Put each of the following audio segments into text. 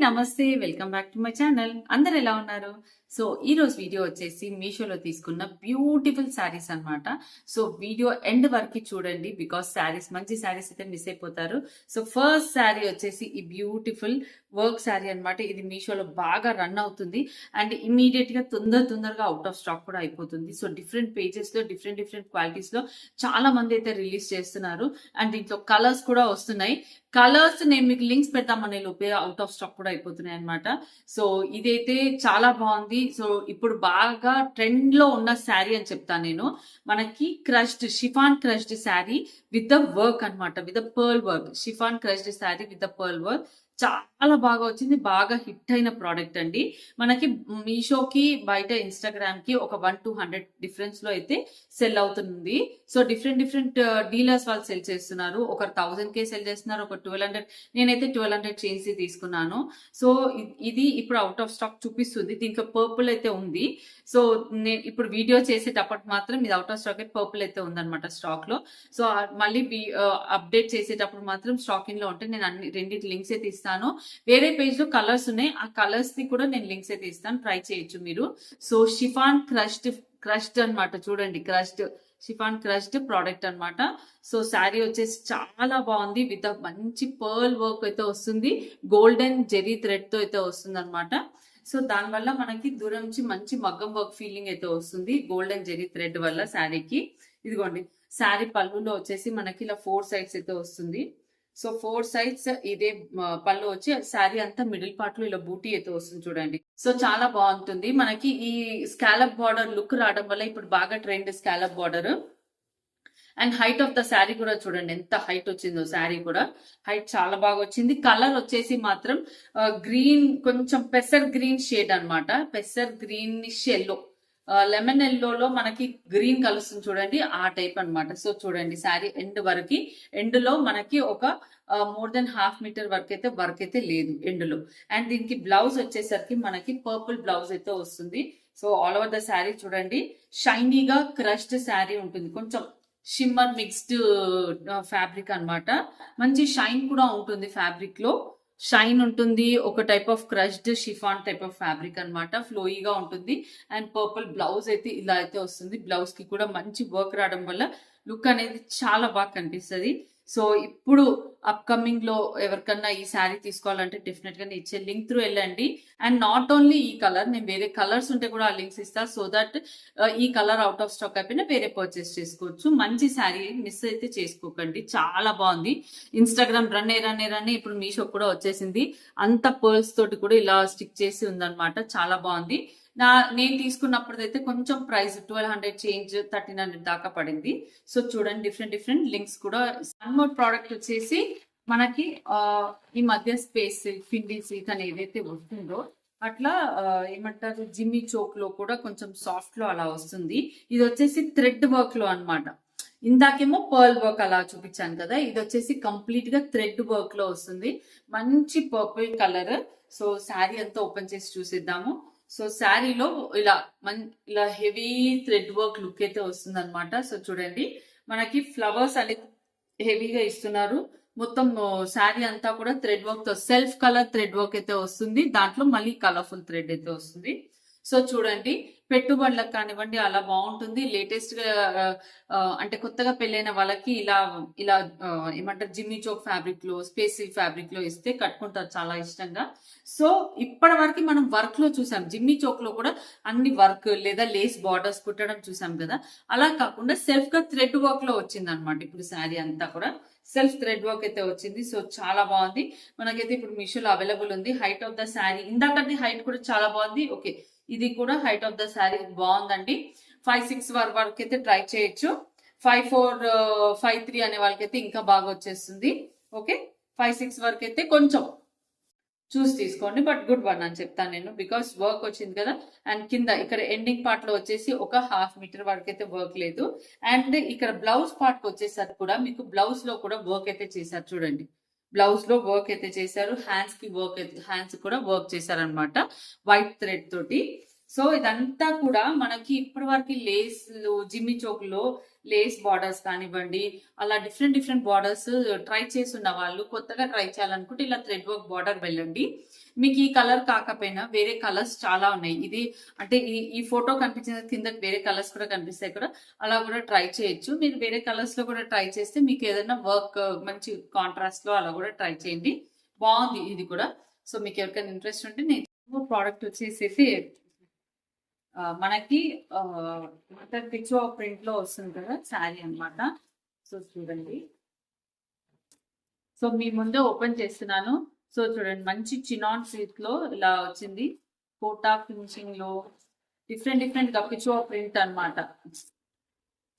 నమస్తే, welcome back to my channel. అందరు ఎలా ఉన్నారు? సో ఈ రోజు వీడియో వచ్చేసి మీషోలో తీసుకున్న బ్యూటిఫుల్ శారీస్ అన్నమాట. సో వీడియో ఎండ్ వరకు చూడండి, బికాస్ శారీస్ మంచి శారీస్ అయితే మిస్ అయిపోతారు. సో ఫస్ట్ శారీ వచ్చేసి ఈ బ్యూటిఫుల్ వర్క్ శారీ అన్నమాట. ఇది మీషోలో బాగా రన్ అవుతుంది అండ్ ఇమీడియట్ గా తొందరగా అవుట్ ఆఫ్ స్టాక్ కూడా అయిపోతుంది. సో డిఫరెంట్ పేజెస్ లో డిఫరెంట్ క్వాలిటీస్ లో చాలా మంది అయితే రిలీజ్ చేస్తున్నారు అండ్ దీంట్లో కలర్స్ కూడా వస్తున్నాయి. కలర్స్ నేను మీకు లింక్స్ పెడతామనే లోపే అవుట్ ఆఫ్ స్టాక్ కూడా అయిపోతున్నాయి అనమాట. సో ఇదైతే చాలా బాగుంది. సో ఇప్పుడు బాగా ట్రెండ్ లో ఉన్న శారీ అని చెప్తాను నేను. మనకి crushed chiffon crushed sari with the work అనమాట, with the pearl work. Chiffon crushed sari with the pearl work చాలా బాగా వచ్చింది. బాగా హిట్ అయిన ప్రోడక్ట్ అండి. మనకి మీషోకి బయట ఇన్స్టాగ్రామ్ కి ఒక 1-200 డిఫరెన్స్ లో అయితే సెల్ అవుతుంది. సో డిఫరెంట్ డీలర్స్ వాళ్ళు సెల్ చేస్తున్నారు. ఒకరు 1000K సెల్ చేస్తున్నారు, ఒక 1200. నేనైతే 1200 చేసి తీసుకున్నాను. సో ఇది ఇప్పుడు అవుట్ ఆఫ్ స్టాక్ చూపిస్తుంది. దీంట్లో పర్పుల్ అయితే ఉంది. సో నేను ఇప్పుడు వీడియో చేసేటప్పటి మాత్రం ఇది అవుట్ ఆఫ్ స్టాక్ అయితే పర్పుల్ అయితే ఉందన్నమాట స్టాక్ లో. సో మళ్ళీ అప్డేట్ చేసేటప్పుడు మాత్రం స్టాకింగ్ లో ఉంటే నేను అన్ని రెండింటి లింక్స్ అయితే ఇస్తాను. వేరే పేజ్ లో కలర్స్ ఉన్నాయి, ఆ కలర్స్ ని కూడా నేను లింక్స్ అయితే ఇస్తాను, ట్రై చేయొచ్చు మీరు. సో షిఫాన్ క్రష్డ్ అన్నమాట. చూడండి, షిఫాన్ క్రష్డ్ ప్రోడక్ట్ అన్నమాట. సో శారీ వచ్చేసి చాలా బాగుంది. విత్ మంచి పర్ల్ వర్క్ అయితే వస్తుంది, గోల్డెన్ జెరీ థ్రెడ్ తో అయితే వస్తుంది అనమాట. సో దానివల్ల మనకి దూరం నుంచి మంచి మగ్గం వర్క్ ఫీలింగ్ అయితే వస్తుంది గోల్డెన్ జెరీ థ్రెడ్ వల్ల శారీకి. ఇదిగోండి, శారీ పళ్ళులో వచ్చేసి మనకి ఇలా 4 సైడ్స్ అయితే వస్తుంది. సో 4 సైడ్స్ ఇదే పళ్ళు వచ్చి శారీ అంతా మిడిల్ పార్ట్ లో ఇలా బూటీ అయితే వస్తుంది చూడండి. సో చాలా బాగుంటుంది. మనకి ఈ స్కాలప్ బార్డర్ లుక్ రావడం వల్ల ఇప్పుడు బాగా trend scallop border. And height of the sari కూడా చూడండి ఎంత హైట్ వచ్చిందో. శారీ కూడా హైట్ చాలా బాగా వచ్చింది. కలర్ వచ్చేసి మాత్రం గ్రీన్, కొంచెం పెసర్ గ్రీన్ షేడ్ అనమాట. పెసర్ గ్రీనిష్ ఎల్లో, లెమన్ ఎల్లోలో మనకి గ్రీన్ కలుస్తుంది చూడండి, ఆ టైప్ అనమాట. సో చూడండి, శారీ ఎండ్ లో మనకి ఒక మోర్ దెన్ ½ మీటర్ వర్క్ అయితే లేదు ఎండ్ లో. అండ్ దీనికి బ్లౌజ్ వచ్చేసరికి మనకి పర్పుల్ బ్లౌజ్ అయితే వస్తుంది. So all over the sari చూడండి, షైనీగా క్రష్డ్ శారీ ఉంటుంది. కొంచెం షిమ్మర్ మిక్స్డ్ ఫ్యాబ్రిక్ అన్నమాట. మంచి షైన్ కూడా ఉంటుంది, ఫ్యాబ్రిక్ లో షైన్ ఉంటుంది. ఒక type of crushed chiffon type of fabric అన్నమాట. ఫ్లోయిగా ఉంటుంది. అండ్ పర్పుల్ బ్లౌజ్ అయితే ఇలా అయితే వస్తుంది. బ్లౌజ్ కి కూడా మంచి వర్క్ రావడం వల్ల లుక్ అనేది చాలా బాగా కనిపిస్తుంది. సో ఇప్పుడు అప్కమింగ్ లో ఎవరికన్నా ఈ శారీ తీసుకోవాలంటే డెఫినెట్ గా ఇచ్చే లింక్ త్రూ వెళ్ళండి. అండ్ నాట్ ఓన్లీ ఈ కలర్, నేను వేరే కలర్స్ ఉంటే కూడా ఆ లింక్స్ ఇస్తా. సో దట్ ఈ కలర్ అవుట్ ఆఫ్ స్టాక్ అయిపోయినా వేరే పర్చేస్ చేసుకోవచ్చు. మంచి శారీ మిస్ అయితే చేసుకోకండి, చాలా బాగుంది. ఇన్స్టాగ్రామ్ రన్ ఇప్పుడు మీషో కూడా వచ్చేసింది. అంత పర్ల్స్ తోటి కూడా ఇలా స్టిక్ చేసి ఉందన్నమాట. చాలా బాగుంది. నేను తీసుకున్నప్పుడైతే కొంచెం ప్రైస్ 1200 చేంజ్ 1300 దాకా పడింది. సో చూడండి, డిఫరెంట్ లింక్స్ కూడా. వన్ మోర్ ప్రోడక్ట్ వచ్చేసి మనకి ఈ మధ్య స్పేస్ ఫిండీ సిల్క్ అని ఏదైతే వస్తుందో అట్లా ఏమంటారు, జిమ్మి చోక్ లో కూడా కొంచెం సాఫ్ట్ లో అలా వస్తుంది. ఇది వచ్చేసి థ్రెడ్ వర్క్ లో అన్నమాట. ఇందాకేమో పర్ల్ వర్క్ అలా చూపించాను కదా, ఇది వచ్చేసి కంప్లీట్ గా థ్రెడ్ వర్క్ లో వస్తుంది. మంచి పర్పుల్ కలర్. సో శారీ అంతా ఓపెన్ చేసి చూసిద్దాము. సో శారీలో ఇలా హెవీ థ్రెడ్ వర్క్ లుక్ అయితే వస్తుంది అనమాట. సో చూడండి, మనకి ఫ్లవర్స్ అనేది హెవీగా ఇస్తున్నారు. మొత్తం శారీ అంతా కూడా థ్రెడ్ వర్క్ తో సెల్ఫ్ కలర్ థ్రెడ్ వర్క్ అయితే వస్తుంది. దాంట్లో మళ్ళీ కలర్ఫుల్ థ్రెడ్ అయితే వస్తుంది. సో చూడండి, పెట్టుబడులకు కానివ్వండి అలా బాగుంటుంది. లేటెస్ట్ గా అంటే కొత్తగా పెళ్ళైన వాళ్ళకి ఇలా ఏమంటారు, జిమ్మి చోక్ ఫ్యాబ్రిక్ లో, స్పేస్ ఫ్యాబ్రిక్ లో ఇస్తే కట్టుకుంటారు చాలా ఇష్టంగా. సో ఇప్పటి వరకు మనం వర్క్ లో చూసాం, జిమ్మి చోక్ లో కూడా అన్ని వర్క్ లేదా లేస్ బార్డర్స్ కుట్టడం చూసాం కదా. అలా కాకుండా సెల్ఫ్ గా థ్రెడ్ వర్క్ లో వచ్చింది అనమాట. ఇప్పుడు శారీ అంతా కూడా సెల్ఫ్ థ్రెడ్ వర్క్ అయితే వచ్చింది. సో చాలా బాగుంది. మనకైతే ఇప్పుడు మీషోలో అవైలబుల్ ఉంది. హైట్ ఆఫ్ ద శారీ ఇందాకటి హైట్ కూడా చాలా బాగుంది. ఓకే, ఇది కూడా హైట్ ఆఫ్ ద శారీ బాగుందండి. 5'6" వరకు అయితే ట్రై చేయొచ్చు. 5'4", 5'3" అనే వాళ్ళకైతే ఇంకా బాగా వచ్చేస్తుంది. ఓకే, 5'6" వరకు అయితే కొంచెం చూసి తీసుకోండి, బట్ గుడ్ వన్ అని చెప్తాను నేను, బికాస్ వర్క్ వచ్చింది కదా. అండ్ కింద ఇక్కడ ఎండింగ్ పార్ట్ లో వచ్చేసి ఒక ½ మీటర్ వరకు అయితే వర్క్ లేదు. అండ్ ఇక్కడ బ్లౌజ్ పార్ట్ వచ్చేసరికి కూడా మీకు బ్లౌజ్ లో కూడా వర్క్ అయితే చేశారు చూడండి. బ్లౌజ్ లో వర్క్ అయితే చేశారు. హ్యాండ్స్ కూడా వర్క్ చేశారనమాట వైట్ థ్రెడ్ తోటి. సో ఇదంతా కూడా మనకి ఇప్పటి వరకు లేస్లు, జిమ్మి చోకులో లేస్ బార్డర్స్ కానివ్వండి, అలా డిఫరెంట్ డిఫరెంట్ బార్డర్స్ ట్రై చేస్తున్న వాళ్ళు, కొత్తగా ట్రై చేయాలనుకుంటే ఇలా థ్రెడ్ వర్క్ బార్డర్ వెళ్ళండి. మీకు ఈ కలర్ కాకపోయినా వేరే కలర్స్ చాలా ఉన్నాయి. ఇది అంటే ఈ ఫోటో కనిపించిన కింద వేరే కలర్స్ కూడా కనిపిస్తాయి కూడా, అలా కూడా ట్రై చేయొచ్చు. మీరు వేరే కలర్స్ లో కూడా ట్రై చేస్తే మీకు ఏదైనా వర్క్ మంచి కాంట్రాస్ట్ లో అలా కూడా ట్రై చేయండి. బాగుంది ఇది కూడా. సో మీకు ఎవరికైనా ఇంట్రెస్ట్ ఉంటే నేను ప్రోడక్ట్ వచ్చేసి మనకి పిక్చో ప్రింట్ లో వస్తుంది కదా శారీ అన్నమాట. సో చూడండి, సో మీ ముందే ఓపెన్ చేస్తున్నాను. సో చూడండి, మంచి చినాన్ సిల్క్ లో ఇలా వచ్చింది. కోటా ఫినిషింగ్ లో డిఫరెంట్ డిఫరెంట్ గా పిక్చో ప్రింట్ అన్నమాట.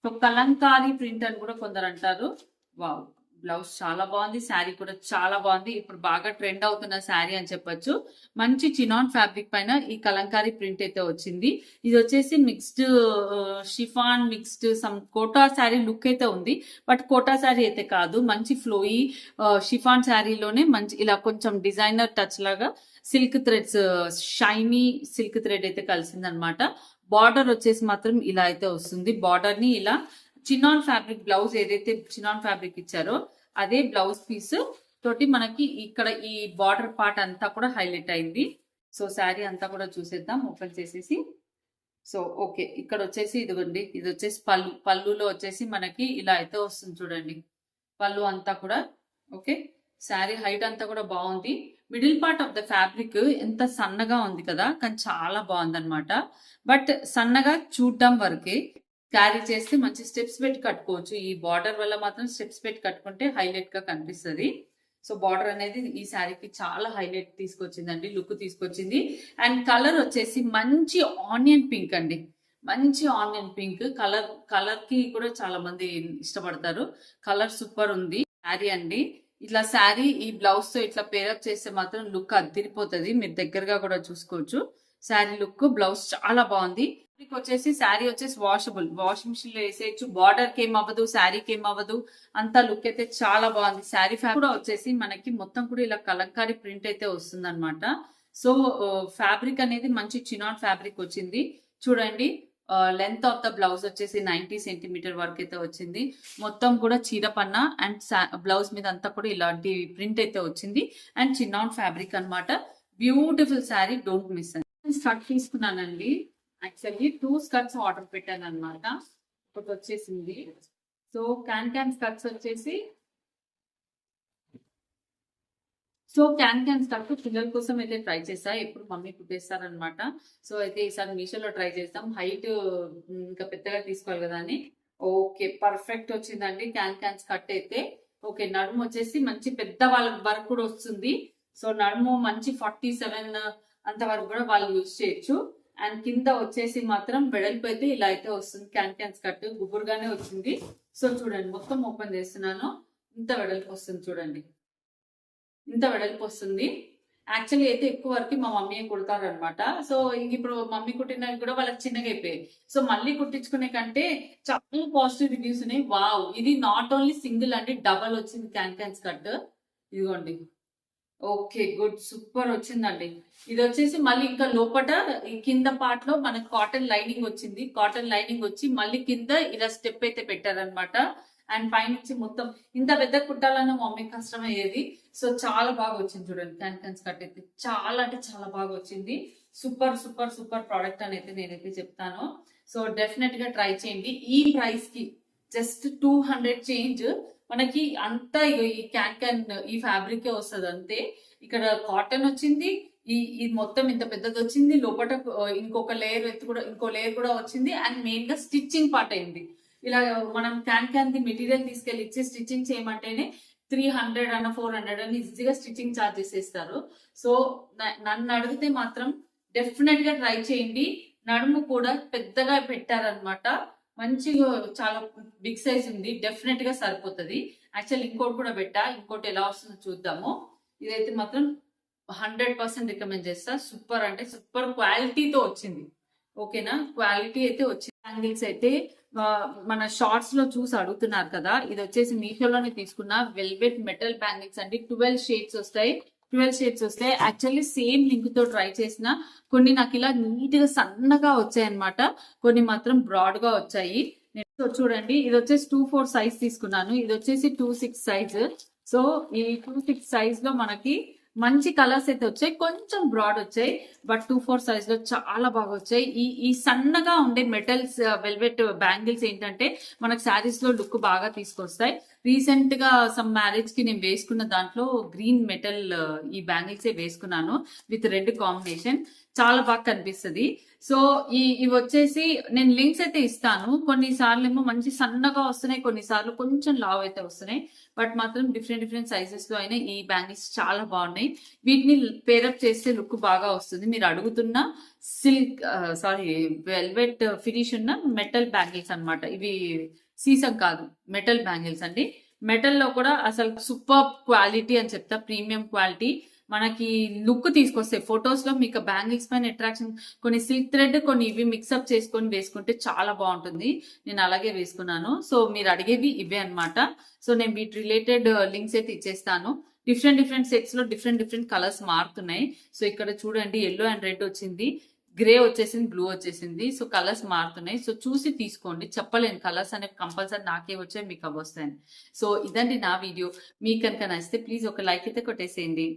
సో కలంకారీ ప్రింట్ అని కూడా కొందరు అంటారు. వావ్, బ్లౌజ్ చాలా బాగుంది, శారీ కూడా చాలా బాగుంది. ఇప్పుడు బాగా ట్రెండ్ అవుతున్న శారీ అని చెప్పొచ్చు. మంచి చినాన్ ఫ్యాబ్రిక్ పైన ఈ కలంకారీ ప్రింట్ అయితే వచ్చింది. ఇది వచ్చేసి mixed chiffon mixed some Kota sari look అయితే ఉంది, బట్ కోటా శారీ అయితే కాదు. మంచి ఫ్లోయి షిఫాన్ శారీలోనే మంచి ఇలా కొంచెం డిజైనర్ టచ్ లాగా silk threads, shiny silk thread అయితే కలిసిందనమాట. బార్డర్ వచ్చేసి మాత్రం ఇలా అయితే వస్తుంది. బార్డర్ ని ఇలా చినాన్ ఫ్యాబ్రిక్ బ్లౌజ్ ఏదైతే చినాన్ ఫ్యాబ్రిక్ ఇచ్చారో అదే బ్లౌజ్ పీస్ తోటి మనకి ఇక్కడ ఈ బార్డర్ పార్ట్ అంతా కూడా హైలైట్ అయింది. సో శారీ అంతా కూడా చూసేద్దాం ఓపెన్ చేసేసి. సో ఓకే, ఇక్కడ వచ్చేసి ఇదిగోండి, ఇది వచ్చేసి పళ్ళులో వచ్చేసి మనకి ఇలా అయితే వస్తుంది చూడండి. పళ్ళు అంతా కూడా ఓకే. శారీ హైట్ అంతా కూడా బాగుంది. Middle part of the fabric ఎంత సన్నగా ఉంది కదా, కానీ చాలా బాగుంది అనమాట. బట్ సన్నగా చూడడం వరకే, క్యారీ చేస్తే మంచి స్టెప్స్ పెట్టి కట్టుకోవచ్చు. ఈ బార్డర్ వల్ల మాత్రం స్టెప్స్ పెట్టి కట్టుకుంటే హైలైట్ గా కనిపిస్తుంది. సో బార్డర్ అనేది ఈ శారీకి చాలా హైలైట్ తీసుకొచ్చిందండి, లుక్ తీసుకొచ్చింది. అండ్ కలర్ వచ్చేసి మంచి ఆనియన్ పింక్ అండి, మంచి ఆనియన్ పింక్ కలర్ కి కూడా చాలా మంది ఇష్టపడతారు. కలర్ సూపర్ ఉంది శారీ అండి. ఇట్లా శారీ ఈ బ్లౌజ్ తో ఇట్లా పేరప్ చేస్తే మాత్రం లుక్ అదిరిపోతుంది. మీరు దగ్గరగా కూడా చూసుకోవచ్చు. శారీ లుక్, బ్లౌజ్ చాలా బాగుంది. వచ్చేసి శారీ వచ్చేసి వాషబుల్, వాషింగ్ మిషన్ లో వేసేయచ్చు. బార్డర్ కి ఏం అవ్వదు, శారీకి ఏం అవ్వదు, అంతా లుక్ అయితే చాలా బాగుంది. శారీ కూడా వచ్చేసి మనకి మొత్తం కూడా ఇలా కలంకారీ ప్రింట్ అయితే వస్తుంది అనమాట. సో ఫ్యాబ్రిక్ అనేది మంచి చినాన్ ఫ్యాబ్రిక్ వచ్చింది చూడండి. లెంత్ ఆఫ్ ద బ్లౌజ్ వచ్చేసి 90 సెంటీమీటర్ వరకు అయితే వచ్చింది. మొత్తం కూడా చీరపన్న అండ్ బ్లౌజ్ మీద అంతా కూడా ఇలాంటి ప్రింట్ అయితే వచ్చింది. అండ్ చినాన్ ఫ్యాబ్రిక్ అనమాట. Beautiful sari, don't miss. Skirt తీసుకున్నానండి. యాక్చువల్లీ 2 స్కర్ట్స్ ఆర్డర్ పెట్టాను అనమాట. ఒకటి వచ్చేసింది. సో క్యాన్ స్కర్ట్స్ వచ్చేసి క్యాన్ స్కర్ట్ పిల్లల కోసం అయితే ట్రై చేస్తా, ఎప్పుడు మమ్మీ కుట్టేస్తారనమాట. సో అయితే ఈసారి మీషోలో ట్రై చేస్తాం. హైట్ ఇంకా పెద్దగా తీసుకోవాలి కదా అని. ఓకే, పర్ఫెక్ట్ వచ్చిందండి క్యాన్ స్కర్ట్ అయితే. ఓకే, నడుము వచ్చేసి మంచి పెద్ద వాళ్ళ వరకు కూడా వస్తుంది. సో నడుము మంచి 47 అంత వరకు కూడా వాళ్ళు యూజ్ చేయొచ్చు. అండ్ కింద వచ్చేసి మాత్రం వెడల్పు అయితే ఇలా అయితే వస్తుంది. క్యాన్ స్కర్ట్ గుబురుగానే వచ్చింది. సో చూడండి, మొత్తం ఓపెన్ చేస్తున్నాను. ఇంత వెడల్పు వస్తుంది చూడండి, ఇంత వెడల్పు వస్తుంది. యాక్చువల్లీ అయితే ఎక్కువ వరకు మా మమ్మీ కుడతారు అనమాట. సో ఇప్పుడు మమ్మీ కుట్టినవి కూడా వాళ్ళకి చిన్నగా అయిపోయాయి. సో మళ్ళీ కుట్టించుకునే కంటే చాలా పాజిటివ్ రివ్యూస్ ఉన్నాయి. వావ్, ఇది నాట్ ఓన్లీ సింగిల్ అండి, డబల్ వచ్చింది క్యాన్ స్కర్ట్. ఇదిగోండి. ఓకే, గుడ్, సూపర్ వచ్చిందండి. ఇది వచ్చేసి మళ్ళీ ఇంకా లోపట కింద పార్ట్ లో మనకి కాటన్ లైనింగ్ వచ్చింది. కాటన్ లైనింగ్ వచ్చి మళ్ళీ కింద ఇలా స్టెప్ అయితే పెట్టారనమాట. అండ్ పైనుంచి మొత్తం ఇంత పెద్ద కుట్టాలన్న మమ్మీ కష్టమయ్యేది. సో చాలా బాగా వచ్చింది చూడండి. క్యాన్ స్కర్ట్ అయితే చాలా అంటే చాలా బాగా వచ్చింది. సూపర్ సూపర్ సూపర్ ప్రోడక్ట్ అని అయితే నేనైతే చెప్తాను. సో డెఫినెట్ గా ట్రై చేయండి. ఈ ప్రైస్ కి జస్ట్ 200 చేంజ్ మనకి అంతా ఈ క్యాన్ ఈ ఫ్యాబ్రిక్ వస్తుంది అంతే. ఇక్కడ కాటన్ వచ్చింది, ఈ మొత్తం ఇంత పెద్దది వచ్చింది. లోపల ఇంకొక లేయర్ కూడా, ఇంకో లేయర్ కూడా వచ్చింది. అండ్ మెయిన్ గా స్టిచ్చింగ్ పార్ట్ అయింది. ఇలా మనం క్యాన్ ది మెటీరియల్ తీసుకెళ్లి ఇచ్చి స్టిచ్చింగ్ చేయమంటేనే 300 అన్న 400 అని ఈజీగా స్టిచ్చింగ్ ఛార్జెస్ ఇస్తారు. సో నన్ను అడిగితే మాత్రం డెఫినెట్ గా ట్రై చేయండి. నడుము కూడా పెద్దగా పెట్టారనమాట, మంచిగా చాలా బిగ్ సైజ్ ఉంది. డెఫినెట్ గా సరిపోతుంది. యాక్చువల్ ఇంకోటి కూడా పెట్టా, ఇంకోటి ఎలా వస్తుందో చూద్దాము. ఇదైతే మాత్రం 100% రికమెండ్ చేస్తా. సూపర్ అంటే సూపర్ క్వాలిటీతో వచ్చింది. ఓకేనా, క్వాలిటీ అయితే వచ్చింది. బ్యాంగిల్స్ అయితే మన షార్ట్స్ లో చూసి అడుగుతున్నారు కదా, ఇది వచ్చేసి మీషోలోనే తీసుకున్న వెల్వెట్ మెటల్ బ్యాంగిల్స్ అండి. 12 షేడ్స్ వస్తాయి. యాక్చువల్లీ సేమ్ లింక్ తో ట్రై చేసిన కొన్ని నాకు ఇలా నీట్ గా సన్నగా వచ్చాయి అనమాట, కొన్ని మాత్రం బ్రాడ్ గా వచ్చాయి. సో చూడండి, ఇది వచ్చేసి 2-4 సైజ్ తీసుకున్నాను. ఇది వచ్చేసి 2-6 సైజ్. సో ఈ 2-6 సైజ్ లో మనకి మంచి కలర్స్ అయితే వచ్చాయి, కొంచెం బ్రాడ్ వచ్చాయి. బట్ 2-4 సైజ్ లో చాలా బాగా వచ్చాయి. ఈ సన్నగా ఉండే మెటల్స్ వెల్వెట్ బ్యాంగిల్స్ ఏంటంటే మనకు శారీస్ లో లుక్ బాగా తీసుకొస్తాయి. రీసెంట్ గా సమ్ మ్యారేజ్ కి నేను వేసుకున్న దాంట్లో గ్రీన్ మెటల్ ఈ బ్యాంగిల్స్ వేసుకున్నాను విత్ రెడ్ కాంబినేషన్. చాలా బాగా కనిపిస్తుంది. సో ఇవి వచ్చేసి నేను లింక్స్ అయితే ఇస్తాను. కొన్నిసార్లు ఏమో మంచి సన్నగా వస్తున్నాయి, కొన్నిసార్లు కొంచెం లావ్ అయితే వస్తున్నాయి. బట్ మాత్రం డిఫరెంట్ సైజెస్ లో అయినా ఈ బ్యాంగిల్స్ చాలా బాగున్నాయి. వీటిని పేరప్ చేస్తే లుక్ బాగా వస్తుంది. మీరు అడుగుతున్న సిల్క్ వెల్వెట్ ఫినిష్ ఉన్న మెటల్ బ్యాంగిల్స్ అన్నమాట. ఇవి సీసం కాదు, మెటల్ బ్యాంగిల్స్ అండి. మెటల్ లో కూడా అసలు సూపర్ క్వాలిటీ అని చెప్తా, ప్రీమియం క్వాలిటీ. మనకి లుక్ తీసుకొస్తాయి. ఫొటోస్ లో మీకు బ్యాంగిల్స్ పైన అట్రాక్షన్, కొన్ని సిల్క్ థ్రెడ్, కొన్ని ఇవి మిక్సప్ చేసుకొని వేసుకుంటే చాలా బాగుంటుంది. నేను అలాగే వేసుకున్నాను. సో మీరు అడిగేవి ఇవే అన్నమాట. సో నేను వీటి రిలేటెడ్ లింక్స్ అయితే ఇచ్చేస్తాను. డిఫరెంట్ సెట్స్ లో డిఫరెంట్ కలర్స్ మారుతున్నాయి. సో ఇక్కడ చూడండి, ఎల్లో అండ్ రెడ్ వచ్చింది, గ్రే వచ్చేసింది, బ్లూ వచ్చేసింది. సో కలర్స్ మారుతున్నాయి. సో చూసి తీసుకోండి, చెప్పలేను కలర్స్ అనేవి కంపల్సరీ నాకే వచ్చాయి, మీకు అవి వస్తాయని. సో ఇదండి నా వీడియో. మీకు కనుక నచ్చితే ప్లీజ్ ఒక లైక్ అయితే కొట్టేసేయండి.